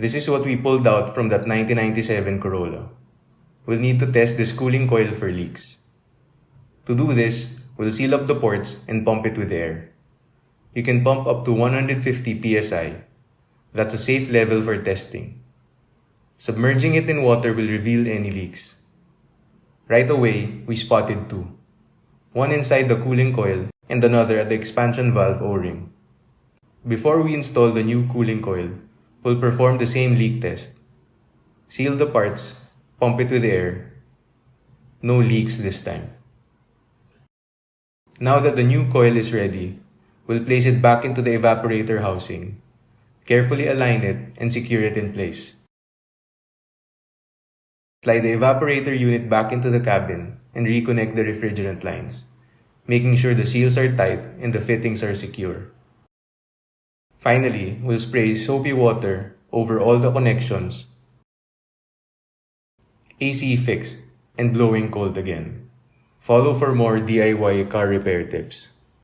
This is what we pulled out from that 1997 Corolla. We'll need to test this cooling coil for leaks. To do this, we'll seal up the ports and pump it with air. You can pump up to 150 psi. That's a safe level for testing. Submerging it in water will reveal any leaks. Right away, we spotted two. One inside the cooling coil and another at the expansion valve O-ring. Before we install the new cooling coil, we'll perform the same leak test. Seal the parts, pump it with air. No leaks this time. Now that the new coil is ready, we'll place it back into the evaporator housing. Carefully align it and secure it in place. Slide the evaporator unit back into the cabin and reconnect the refrigerant lines, making sure the seals are tight and the fittings are secure. Finally, we'll spray soapy water over all the connections. AC fixed and blowing cold again. Follow for more DIY car repair tips.